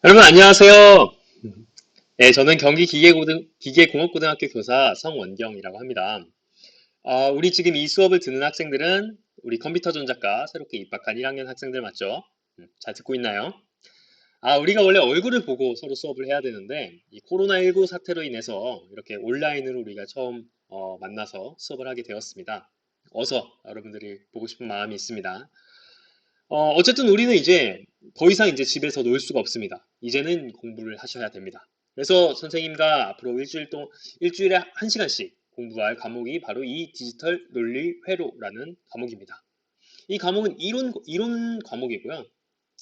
여러분 안녕하세요. 네, 저는 경기 기계공업고등학교 교사 성원경이라고 합니다. 우리 지금 이 수업을 듣는 학생들은 우리 컴퓨터 전자과 새롭게 입학한 1학년 학생들 맞죠? 잘 듣고 있나요? 우리가 원래 얼굴을 보고 서로 수업을 해야 되는데 이 코로나19 사태로 인해서 이렇게 온라인으로 우리가 처음 만나서 수업을 하게 되었습니다. 어서 여러분들이 보고 싶은 마음이 있습니다. 어쨌든 우리는 이제 더 이상 이제 집에서 놀 수가 없습니다. 이제는 공부를 하셔야 됩니다. 그래서 선생님과 앞으로 일주일에 한 시간씩 공부할 과목이 바로 이 디지털 논리 회로라는 과목입니다. 이 과목은 이론 과목이고요.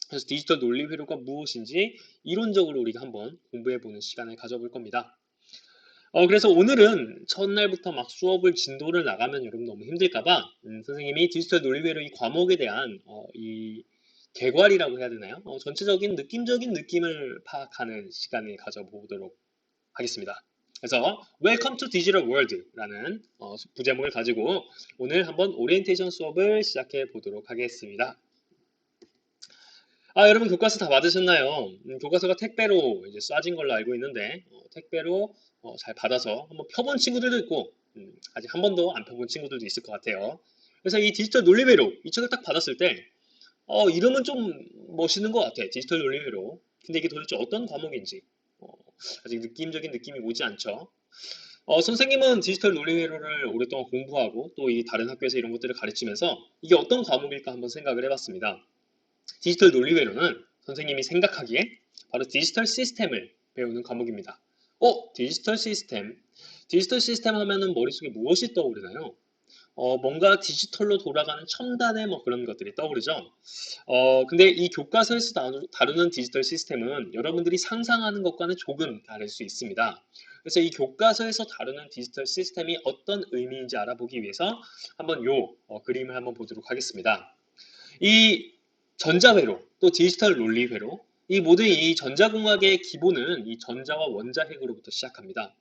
그래서 디지털 논리 회로가 무엇인지 이론적으로 우리가 한번 공부해보는 시간을 가져볼 겁니다. 그래서 오늘은 첫날부터 막 수업을 진도를 나가면 여러분 너무 힘들까봐 선생님이 디지털 논리회로 이 과목에 대한 이 개괄이라고 해야 되나요? 전체적인 느낌적인 느낌을 파악하는 시간을 가져보도록 하겠습니다. 그래서 Welcome to Digital World라는 부제목을 가지고 오늘 한번 오리엔테이션 수업을 시작해 보도록 하겠습니다. 여러분 교과서 다 받으셨나요? 교과서가 택배로 이제 쏴진 걸로 알고 있는데 택배로 잘 받아서 한번 펴본 친구들도 있고 아직 한 번도 안 펴본 친구들도 있을 것 같아요. 그래서 이 디지털 논리회로 이 책을 딱 받았을 때 이름은 좀 멋있는 것 같아. 디지털 논리회로. 근데 이게 도대체 어떤 과목인지 어, 아직 느낌적인 느낌이 오지 않죠. 선생님은 디지털 논리회로를 오랫동안 공부하고 또 이 다른 학교에서 이런 것들을 가르치면서 이게 어떤 과목일까 한번 생각을 해봤습니다. 디지털 논리회로는 선생님이 생각하기에 바로 디지털 시스템을 배우는 과목입니다. 디지털 시스템. 디지털 시스템 하면은 머릿속에 무엇이 떠오르나요? 뭔가 디지털로 돌아가는 첨단의 뭐 그런 것들이 떠오르죠. 근데 이 교과서에서 다루는 디지털 시스템은 여러분들이 상상하는 것과는 조금 다를 수 있습니다. 그래서 이 교과서에서 다루는 디지털 시스템이 어떤 의미인지 알아보기 위해서 한번 그림을 한번 보도록 하겠습니다. 이 전자회로 또 디지털 논리회로 이 모든 이 전자공학의 기본은 이 전자와 원자핵으로부터 시작합니다.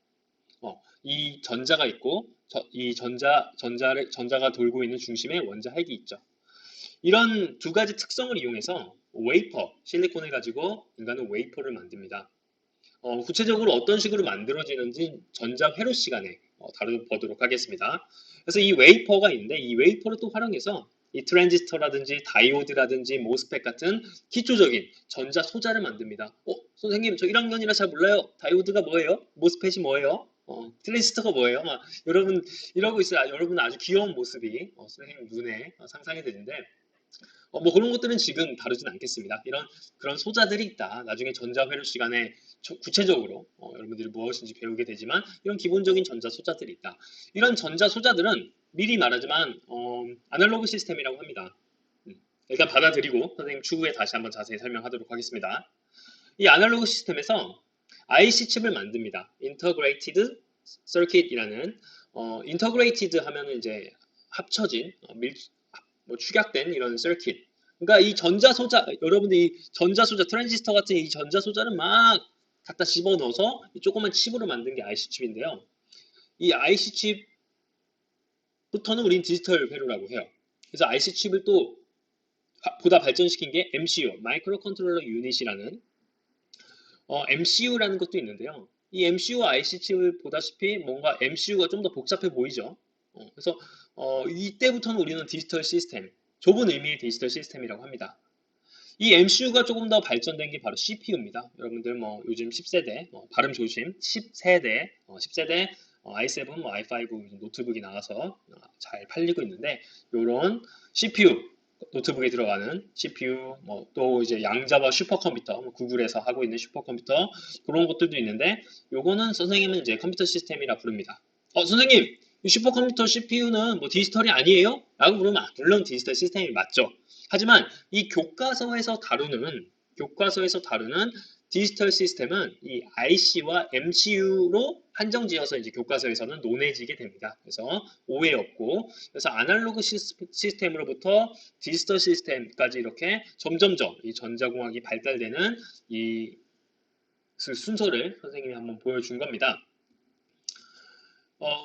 이 전자가 있고 이 전자가 돌고 있는 중심에 원자핵이 있죠. 이런 두 가지 특성을 이용해서 실리콘을 가지고 인간은 웨이퍼를 만듭니다. 구체적으로 어떤 식으로 만들어지는지 전자회로 시간에 다뤄보도록 하겠습니다. 그래서 이 웨이퍼가 있는데 이 웨이퍼를 또 활용해서 이 트랜지스터라든지 다이오드라든지 모스펫 같은 기초적인 전자 소자를 만듭니다. 선생님 저 1학년이라 잘 몰라요. 다이오드가 뭐예요? 모스펫이 뭐예요? 트랜지스터가 뭐예요? 여러분 이러고 있어요. 여러분 아주 귀여운 모습이 선생님 눈에 상상이 되는데 뭐 그런 것들은 지금 다루진 않겠습니다. 그런 소자들이 있다. 나중에 전자회로 시간에 구체적으로 여러분들이 무엇인지 배우게 되지만 이런 기본적인 전자 소자들이 있다. 이런 전자 소자들은 미리 말하지만 아날로그 시스템이라고 합니다. 일단 받아들이고 선생님 추후에 다시 한번 자세히 설명하도록 하겠습니다. 이 아날로그 시스템에서 IC 칩을 만듭니다. Integrated Circuit이라는 Integrated 하면은 이제 합쳐진 뭐 축약된 이런 서킷. 그러니까 이 전자소자, 여러분들이 이 전자소자, 트랜지스터 같은 이 전자소자를 막 갖다 집어넣어서 이 조그만 칩으로 만든 게 IC칩인데요. 이 IC칩부터는 우린 디지털 회로라고 해요. 그래서 IC칩을 또 보다 발전시킨 게 MCU, 마이크로 컨트롤러 유닛이라는 MCU라는 것도 있는데요. 이 MCU와 IC칩을 보다시피 뭔가 MCU가 좀 더 복잡해 보이죠. 그래서 이때부터는 우리는 디지털 시스템, 좁은 의미의 디지털 시스템이라고 합니다. 이 MCU가 조금 더 발전된 게 바로 CPU입니다. 여러분들 뭐 요즘 10세대, 발음 조심, 10세대 i7, 뭐 i5 노트북이 나와서 잘 팔리고 있는데 이런 CPU, 노트북에 들어가는 CPU, 뭐 또 이제 양자와 슈퍼컴퓨터, 뭐 구글에서 하고 있는 슈퍼컴퓨터 그런 것들도 있는데 요거는 선생님은 이제 컴퓨터 시스템이라 부릅니다. 선생님, 이 슈퍼컴퓨터 CPU는 뭐 디지털이 아니에요? 라고 물으면 물론 디지털 시스템이 맞죠. 하지만 이 교과서에서 다루는 디지털 시스템은 이 IC와 MCU로 한정지어서 이제 교과서에서는 논해지게 됩니다. 그래서 오해 없고 그래서 아날로그 시스템으로부터 디지털 시스템까지 이렇게 점점점 이 전자공학이 발달되는 이 순서를 선생님이 한번 보여준 겁니다.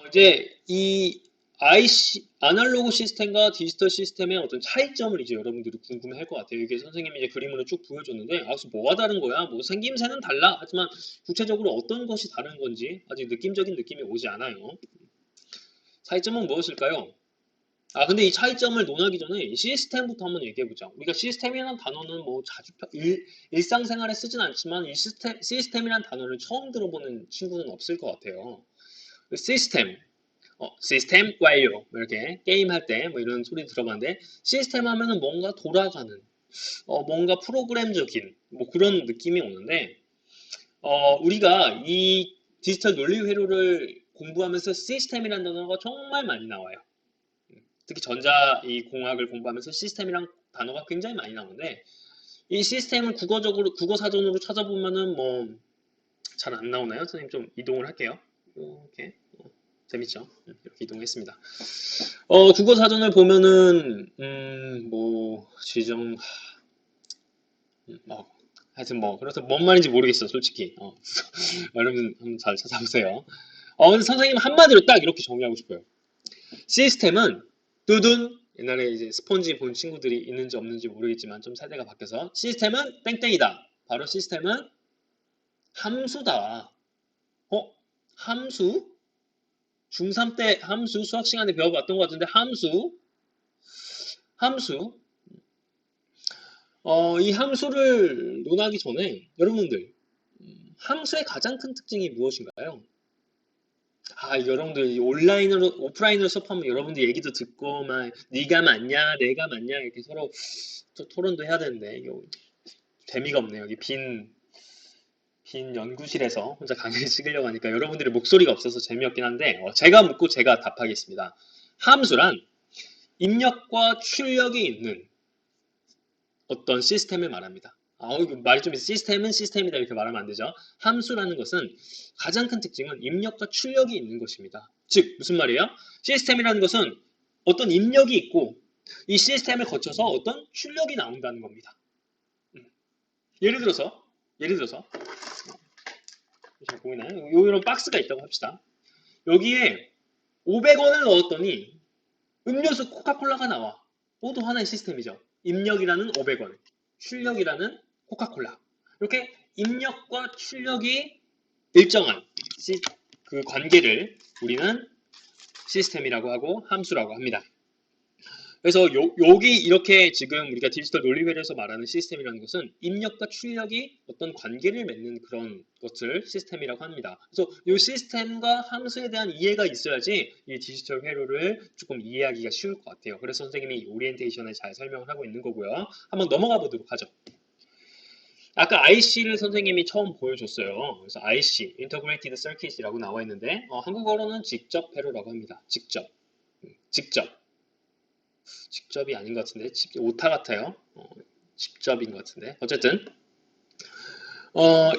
이제 이 IC, 아날로그 시스템과 디지털 시스템의 어떤 차이점을 이제 여러분들이 궁금해 할 것 같아요. 이게 선생님이 이제 그림으로 쭉 보여줬는데, 아, 그래서 뭐가 다른 거야? 뭐 생김새는 달라. 하지만 구체적으로 어떤 것이 다른 건지 아직 느낌적인 느낌이 오지 않아요. 차이점은 무엇일까요? 아, 근데 이 차이점을 논하기 전에 이 시스템부터 한번 얘기해보자. 우리가 시스템이라는 단어는 뭐 자주 일상생활에 쓰진 않지만 이 시스템이라는 단어를 처음 들어보는 친구는 없을 것 같아요. 그 시스템, 시스템 완료 뭐 이렇게 게임할 때 뭐 이런 소리 들어봤는데 시스템 하면은 뭔가 돌아가는 뭔가 프로그램적인 뭐 그런 느낌이 오는데 우리가 이 디지털 논리 회로를 공부하면서 시스템이라는 단어가 정말 많이 나와요. 특히 전자 이 공학을 공부하면서 시스템이란 단어가 굉장히 많이 나오는데 이 시스템을 국어적으로 국어 사전으로 찾아보면은 뭐 잘 안 나오나요? 선생님 좀 이동을 할게요. 이렇게 재밌죠? 이렇게 이동했습니다. 국어 사전을 보면은 뭐 지정 하여튼 뭐 그래서 뭔 말인지 모르겠어 솔직히. 여러분 한번 잘 찾아보세요. 근데 선생님 한마디로 딱 이렇게 정리하고 싶어요. 시스템은 뚜둔 옛날에 이제 스폰지 본 친구들이 있는지 없는지 모르겠지만 좀 세대가 바뀌어서 시스템은 땡땡이다. 바로 시스템은 함수다. 어? 함수? 중3 때 함수 수학 시간에 배워봤던 것 같은데 함수? 함수? 이 함수를 논하기 전에 여러분들 함수의 가장 큰 특징이 무엇인가요? 아, 여러분들 온라인으로 오프라인으로 수업하면 여러분들 얘기도 듣고 막 네가 맞냐 내가 맞냐 이렇게 서로 또 토론도 해야 되는데 이거 재미가 없네요. 여기 빈 연구실에서 혼자 강의를 찍으려고 하니까 여러분들의 목소리가 없어서 재미없긴 한데 제가 묻고 제가 답하겠습니다. 함수란 입력과 출력이 있는 어떤 시스템을 말합니다. 말이 좀 시스템은 시스템이다 이렇게 말하면 안 되죠. 함수라는 것은 가장 큰 특징은 입력과 출력이 있는 것입니다. 즉 무슨 말이에요? 시스템이라는 것은 어떤 입력이 있고 이 시스템을 거쳐서 어떤 출력이 나온다는 겁니다. 예를 들어서 잘 보이나요? 이런 박스가 있다고 합시다. 여기에 500원을 넣었더니 음료수 코카콜라가 나와. 모두 하나의 시스템이죠. 입력이라는 500원, 출력이라는 코카콜라. 이렇게 입력과 출력이 일정한 그 관계를 우리는 시스템이라고 하고 함수라고 합니다. 그래서 여기 이렇게 지금 우리가 디지털 논리회로에서 말하는 시스템이라는 것은 입력과 출력이 어떤 관계를 맺는 그런 것을 시스템이라고 합니다. 그래서 이 시스템과 함수에 대한 이해가 있어야지 이 디지털 회로를 조금 이해하기가 쉬울 것 같아요. 그래서 선생님이 오리엔테이션에 잘 설명을 하고 있는 거고요. 한번 넘어가 보도록 하죠. 아까 IC를 선생님이 처음 보여줬어요. 그래서 IC, Integrated Circuit이라고 나와 있는데 한국어로는 직접 회로라고 합니다. 직접. 직접이 아닌 것 같은데 오타 같아요. 직접인 것 같은데 어쨌든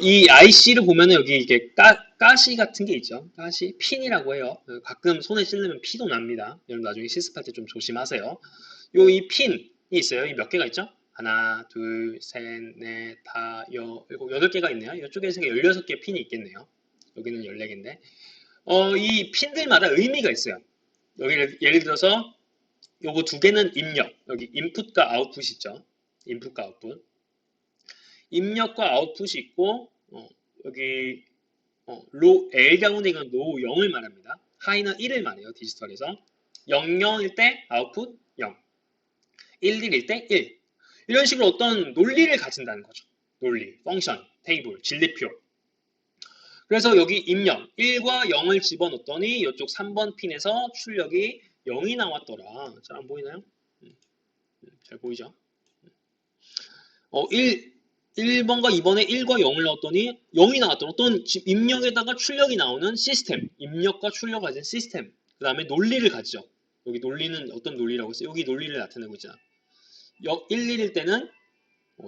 이 IC를 보면 여기 이게 가시 같은 게 있죠. 가시 핀이라고 해요. 가끔 손에 찔르면 피도 납니다. 여러분 나중에 실습할 때 좀 조심하세요. 요 이 핀이 있어요. 이 몇 개가 있죠? 하나, 둘, 셋, 넷, 다, 일곱, 8개가 있네요. 이쪽에 16개 핀이 있겠네요. 여기는 14개인데 이 핀들마다 의미가 있어요. 여기 예를 들어서 요거 2개는 입력. 여기 인풋과 아웃풋이 있죠. 인풋과 아웃풋. 입력과 아웃풋이 있고 여기 L 가운데 있는 로우 0을 말합니다. 하이는 1을 말해요. 디지털에서. 0, 0일 때 아웃풋 0. 1, 1일 때 1. 이런 식으로 어떤 논리를 가진다는 거죠. 논리, 펑션, 테이블, 진리표. 그래서 여기 입력 1과 0을 집어넣었더니 이쪽 3번 핀에서 출력이 0이 나왔더라. 잘 안 보이나요? 잘 보이죠? 1번과 2번에 1과 0을 넣었더니 0이 나왔던 어떤 입력에다가 출력이 나오는 시스템, 입력과 출력 가진 시스템. 그 다음에 논리를 가지죠. 여기 논리는 어떤 논리라고 했어요? 여기 논리를 나타내고 있잖아. 1, 1일 때는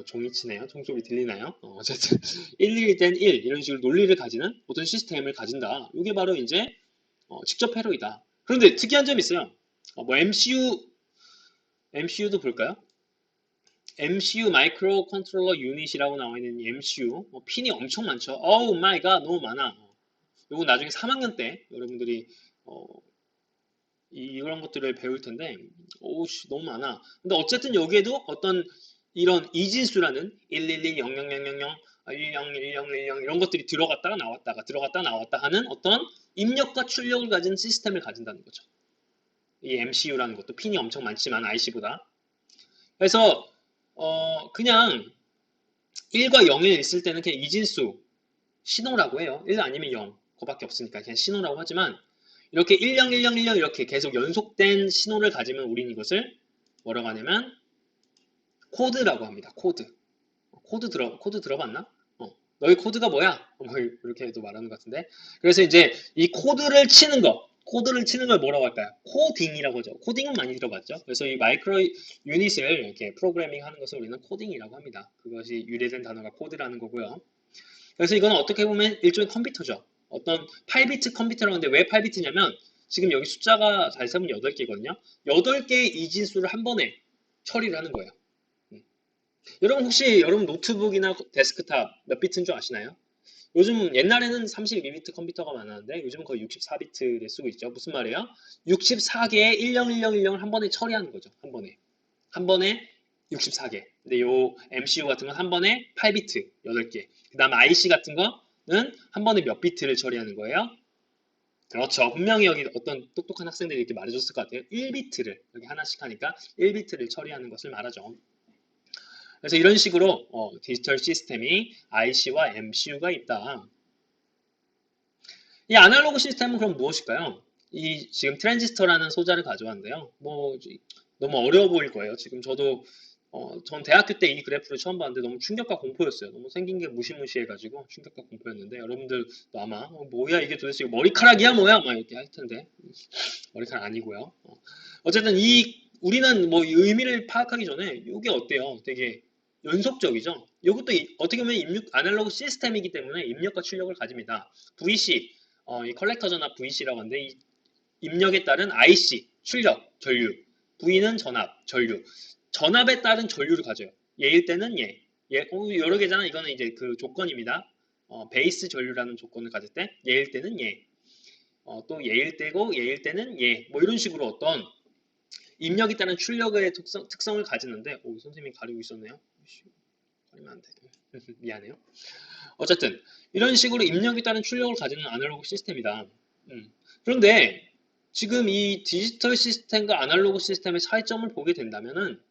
종이 치네요. 종소리 들리나요? 어쨌든 1, 1일 때는 1 이런 식으로 논리를 가지는 어떤 시스템을 가진다. 이게 바로 이제 직접 회로이다. 그런데 특이한 점이 있어요. 뭐 MCU도 볼까요? MCU 마이크로 컨트롤러 유닛이라고 나와 있는 이 MCU 핀이 엄청 많죠. 어우 마이 갓 너무 많아. 요거 나중에 3학년 때 여러분들이 이런 것들을 배울 텐데, 오씨, 너무 많아. 근데 어쨌든 여기에도 어떤 이런 이진수라는 111, 0000, 101010 이런 것들이 들어갔다가 나왔다가 들어갔다 나왔다 하는 어떤 입력과 출력을 가진 시스템을 가진다는 거죠. 이 MCU라는 것도 핀이 엄청 많지만 IC보다. 그래서 그냥 1과 0이 있을 때는 그냥 이진수 신호라고 해요. 1 아니면 0 그거밖에 없으니까 그냥 신호라고 하지만 이렇게 101010 이렇게 계속 연속된 신호를 가지면 우리는 이것을 뭐라고 하냐면 코드라고 합니다. 코드 들어봤나? 너희 코드가 뭐야? 뭐 이렇게도 말하는 것 같은데. 그래서 이제 이 코드를 치는 걸 뭐라고 할까요? 코딩이라고 하죠. 코딩은 많이 들어봤죠. 그래서 이 마이크로 유닛을 이렇게 프로그래밍 하는 것을 우리는 코딩이라고 합니다. 그것이 유래된 단어가 코드라는 거고요. 그래서 이건 어떻게 보면 일종의 컴퓨터죠. 어떤 8비트 컴퓨터라고 하는데 왜 8비트냐면 지금 여기 숫자가 잘 세면 8개거든요. 8개의 이진수를 한 번에 처리를 하는 거예요. 여러분 혹시 여러분 노트북이나 데스크탑 몇 비트인 줄 아시나요? 요즘 옛날에는 32비트 컴퓨터가 많았는데 요즘은 거의 64비트를 쓰고 있죠. 무슨 말이에요? 64개의 101010을 한 번에 처리하는 거죠. 한 번에 64개. 근데 요 MCU 같은 건 한 번에 8비트 8개. 그 다음 IC 같은 거는 한 번에 몇 비트를 처리하는 거예요? 그렇죠. 분명히 여기 어떤 똑똑한 학생들이 이렇게 말해줬을 것 같아요. 1비트를 여기 하나씩 하니까 1비트를 처리하는 것을 말하죠. 그래서 이런 식으로 디지털 시스템이 IC와 MCU가 있다. 이 아날로그 시스템은 그럼 무엇일까요? 이 지금 트랜지스터라는 소자를 가져왔는데요. 뭐 너무 어려워 보일 거예요. 지금 저도 전 대학교 때 이 그래프를 처음 봤는데 너무 충격과 공포였어요. 너무 생긴 게 무시무시해가지고 충격과 공포였는데 여러분들도 아마 뭐야 이게 도대체 머리카락이야 뭐야 막 이렇게 할 텐데 머리카락 아니고요. 어쨌든 우리는 뭐 의미를 파악하기 전에 이게 어때요? 되게 연속적이죠. 이것도 어떻게 보면 아날로그 시스템이기 때문에 입력과 출력을 가집니다. VC, 이 컬렉터 전압 VC라고 하는데 이 입력에 따른 IC, 출력, 전류, V는 전압, 전류. 전압에 따른 전류를 가져요. 얘일 때는 얘. 여러 개잖아. 이거는 이제 그 조건입니다. 베이스 전류라는 조건을 가질 때 얘일 때는 얘. 또 얘일 때고 얘일 때는 얘. 뭐 이런 식으로 어떤 입력에 따른 출력의 특성을 가지는데 선생님이 가리고 있었네요. 가리면 안 돼. 미안해요. 어쨌든 이런 식으로 입력에 따른 출력을 가지는 아날로그 시스템이다. 그런데 지금 이 디지털 시스템과 아날로그 시스템의 차이점을 보게 된다면은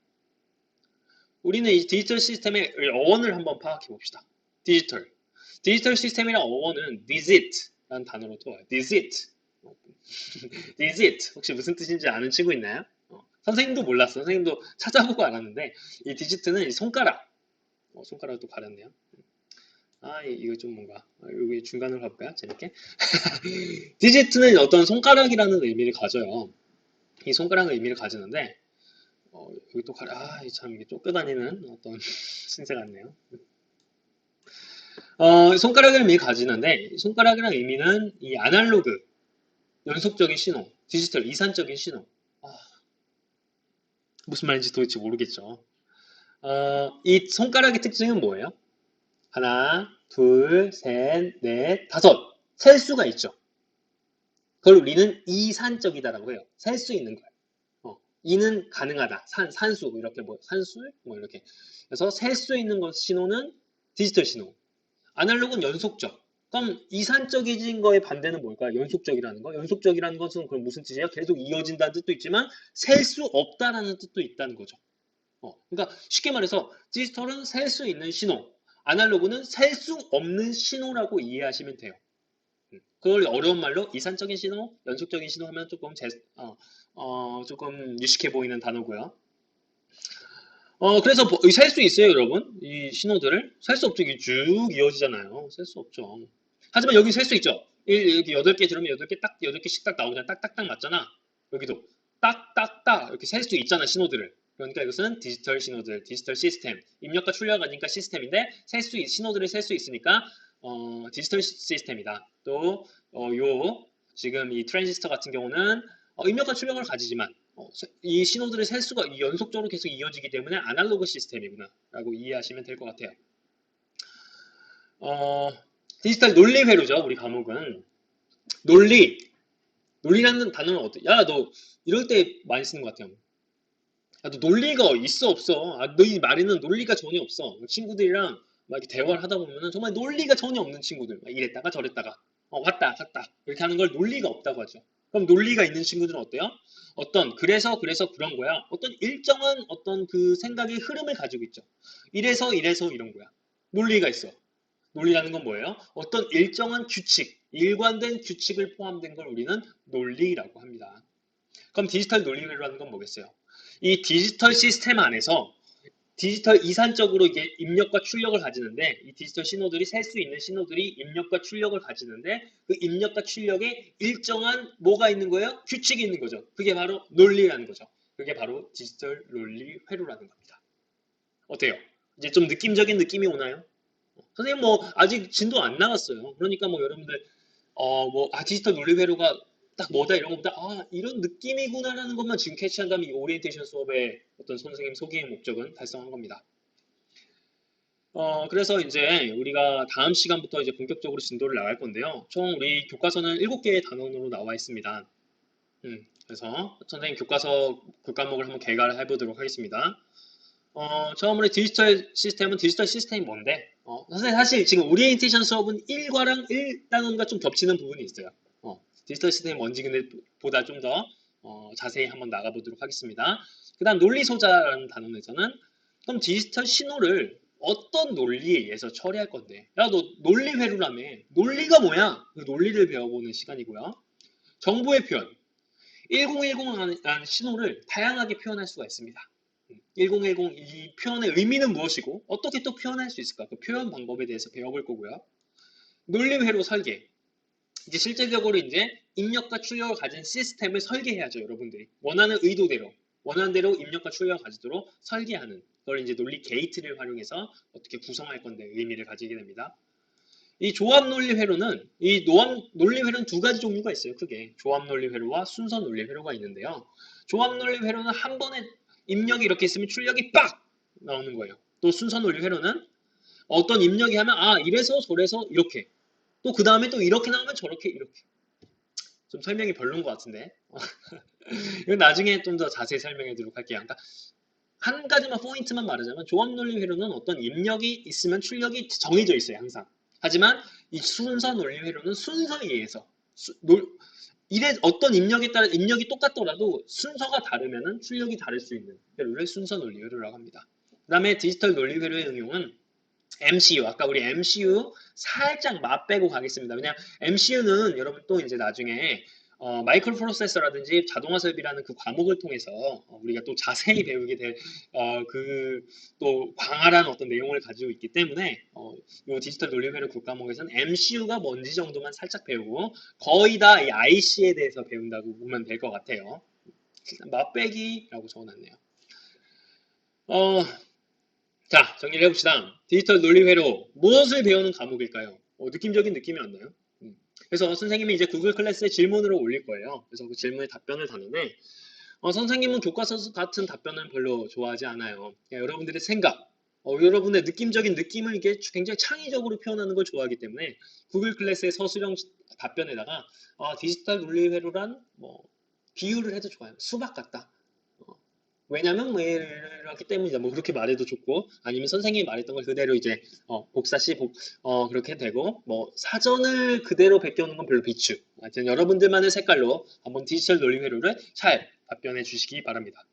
우리는 이 디지털 시스템의 어원을 한번 파악해 봅시다. 디지털 시스템이란 어원은 digit라는 단어로 들어와요. digit. digit. 혹시 무슨 뜻인지 아는 친구 있나요? 선생님도 몰랐어. 선생님도 찾아보고 알았는데 이 디지트는 손가락. 손가락을 또 가렸네요. 이거 좀 뭔가 여기 중간으로 가볼까요? 재밌게. 디지트는 어떤 손가락이라는 의미를 가져요. 이 손가락의 의미를 가지는데 여기 또 참 이게 쫓겨다니는 어떤 신세 같네요. 손가락의 의미를 가지는데 손가락이라는 의미는 이 아날로그 연속적인 신호, 디지털 이산적인 신호. 무슨 말인지 도대체 모르겠죠. 이 손가락의 특징은 뭐예요? 하나, 둘, 셋, 넷, 다섯. 셀 수가 있죠. 그걸 우리는 이산적이다라고 해요. 셀 수 있는 거예요. 이는 가능하다. 산수 이렇게 산수 뭐 이렇게. 그래서 셀 수 있는 것 신호는 디지털 신호. 아날로그는 연속적. 그럼 이산적인 거의 반대는 뭘까요? 연속적이라는 거. 연속적이라는 것은 그럼 무슨 뜻이에요? 계속 이어진다는 뜻도 있지만 셀 수 없다라는 뜻도 있다는 거죠. 그러니까 쉽게 말해서 디지털은 셀 수 있는 신호, 아날로그는 셀 수 없는 신호라고 이해하시면 돼요. 그걸 어려운 말로 이산적인 신호, 연속적인 신호 하면 조금 조금 유식해 보이는 단어고요. 그래서 셀 수 있어요, 여러분. 이 신호들을 셀 수 없죠. 이게 쭉 이어지잖아요. 셀 수 없죠. 하지만 여기 셀 수 있죠. 여기 8개 들으면 8개씩 딱 나오잖아. 딱딱딱 맞잖아. 여기도 딱딱딱 이렇게 셀 수 있잖아, 신호들을. 그러니까 이것은 디지털 신호들, 디지털 시스템. 입력과 출력하니까 시스템인데 신호들을 셀 수 있으니까 디지털 시스템이다. 또 지금 이 트랜지스터 같은 경우는 입력과 출력을 가지지만 이 신호들을 셀 수가 연속적으로 계속 이어지기 때문에 아날로그 시스템이구나 라고 이해하시면 될 것 같아요. 디지털 논리 회로죠. 우리 과목은 논리 논리라는 단어는 어때? 야, 너 이럴 때 많이 쓰는 것 같아요. 야, 너 논리가 있어 없어? 아, 너희 말에는 논리가 전혀 없어. 친구들이랑 막 이렇게 대화를 하다 보면은 정말 논리가 전혀 없는 친구들. 막 이랬다가 저랬다가 왔다 갔다 이렇게 하는 걸 논리가 없다고 하죠. 그럼 논리가 있는 친구들은 어때요? 어떤 그래서 그런 거야. 어떤 일정한 어떤 그 생각의 흐름을 가지고 있죠. 이래서 이런 거야. 논리가 있어. 논리라는 건 뭐예요? 어떤 일정한 규칙, 일관된 규칙을 포함된 걸 우리는 논리라고 합니다. 그럼 디지털 논리라는 건 뭐겠어요? 이 디지털 시스템 안에서 디지털 이산적으로 이게 입력과 출력을 가지는데 이 디지털 신호들이 셀 수 있는 신호들이 입력과 출력을 가지는데 그 입력과 출력에 일정한 뭐가 있는 거예요? 규칙이 있는 거죠. 그게 바로 논리라는 거죠. 그게 바로 디지털 논리 회로라는 겁니다. 어때요? 이제 좀 느낌적인 느낌이 오나요? 선생님 뭐 아직 진도 안 나갔어요. 그러니까 뭐 여러분들 디지털 논리 회로가 딱 뭐다 이런 것보다 이런 느낌이구나라는 것만 지금 캐치한다면 이 오리엔테이션 수업의 어떤 선생님 소개의 목적은 달성한 겁니다. 그래서 이제 우리가 다음 시간부터 이제 본격적으로 진도를 나갈 건데요. 총 우리 교과서는 7개의 단원으로 나와 있습니다. 그래서 선생님 교과서 그 과목을 한번 개괄해 보도록 하겠습니다. 처음으로 디지털 시스템은 디지털 시스템이 뭔데? 선생님 사실 지금 오리엔테이션 수업은 1과랑 1단원과 좀 겹치는 부분이 있어요. 디지털 시스템이 뭔지 근데 보다 좀 더 자세히 한번 나가보도록 하겠습니다. 그 다음 논리소자라는 단원에서는 그럼 디지털 신호를 어떤 논리에 의해서 처리할 건데? 야, 너 논리 회로라며. 논리가 뭐야? 그 논리를 배워보는 시간이고요. 정보의 표현. 1010이라는 신호를 다양하게 표현할 수가 있습니다. 1010 이 표현의 의미는 무엇이고 어떻게 또 표현할 수 있을까? 그 표현 방법에 대해서 배워볼 거고요. 논리회로 설계. 이제 실질적으로 이제 입력과 출력을 가진 시스템을 설계해야죠, 여러분들이. 원하는 의도대로, 원하는 대로 입력과 출력을 가지도록 설계하는 그걸 이제 논리 게이트를 활용해서 어떻게 구성할 건데 의미를 가지게 됩니다. 이 조합 논리 회로는 이 논리 회로는 두 가지 종류가 있어요. 크게 조합 논리 회로와 순서 논리 회로가 있는데요. 조합 논리 회로는 한 번에 입력이 이렇게 있으면 출력이 빡 나오는 거예요. 또 순서 논리 회로는 어떤 입력이 하면 이래서 저래서 이렇게 또 그 다음에 또 이렇게 나오면 저렇게 이렇게 좀 설명이 별로인 것 같은데 이건 나중에 좀 더 자세히 설명해 드리도록 할게요. 그러니까 한 가지만 포인트만 말하자면 조합 논리 회로는 어떤 입력이 있으면 출력이 정해져 있어요, 항상. 하지만 이 순서 논리 회로는 순서에 의해서 어떤 입력에 따라 입력이 똑같더라도 순서가 다르면은 출력이 다를 수 있는 회로를 순서 논리 회로라고 합니다. 그 다음에 디지털 논리 회로의 응용은 MCU, 아까 우리 MCU 살짝 맛빼고 가겠습니다. 왜냐면 MCU는 여러분 또 이제 나중에 마이크로 프로세서라든지 자동화 설비라는 그 과목을 통해서 우리가 또 자세히 배우게 될 그 또 광활한 어떤 내용을 가지고 있기 때문에 이 디지털 논리회로 국과목에서는 MCU가 뭔지 정도만 살짝 배우고 거의 다 이 IC에 대해서 배운다고 보면 될 것 같아요. 맛빼기라고 적어놨네요. 어, 자, 정리를 해봅시다. 디지털 논리회로 무엇을 배우는 과목일까요? 느낌적인 느낌이 안 나요? 그래서 선생님이 이제 구글 클래스에 질문으로 올릴 거예요. 그래서 그 질문에 답변을 다는데 선생님은 교과서 같은 답변은 별로 좋아하지 않아요. 여러분들의 생각, 여러분의 느낌적인 느낌을 이게 굉장히 창의적으로 표현하는 걸 좋아하기 때문에 구글 클래스의 서술형 답변에다가 디지털 논리회로란 뭐 비유를 해도 좋아요. 수박 같다. 왜냐면 뭐 이렇기 때문이다. 뭐 그렇게 말해도 좋고 아니면 선생님이 말했던 걸 그대로 이제 복사시 그렇게 되고 뭐 사전을 그대로 베껴오는 건 별로 비추. 하여튼 여러분들만의 색깔로 한번 디지털 논리 회로를 잘 답변해 주시기 바랍니다.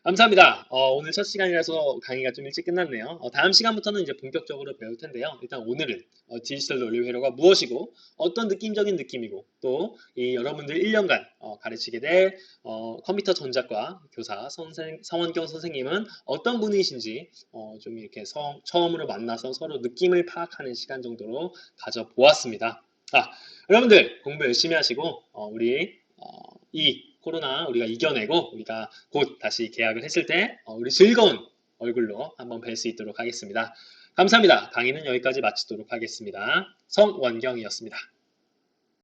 감사합니다. 오늘 첫 시간이라서 강의가 좀 일찍 끝났네요. 다음 시간부터는 이제 본격적으로 배울 텐데요. 일단 오늘은 디지털 논리 회로가 무엇이고 어떤 느낌적인 느낌이고 또 이 여러분들 1년간 가르치게 될 컴퓨터 전작과 교사 성원경 선생님은 어떤 분이신지 좀 이렇게 처음으로 만나서 서로 느낌을 파악하는 시간 정도로 가져보았습니다. 여러분들 공부 열심히 하시고 우리 이 코로나 우리가 이겨내고 우리가 곧 다시 개학을 했을 때 우리 즐거운 얼굴로 한번 뵐 수 있도록 하겠습니다. 감사합니다. 강의는 여기까지 마치도록 하겠습니다. 성원경이었습니다.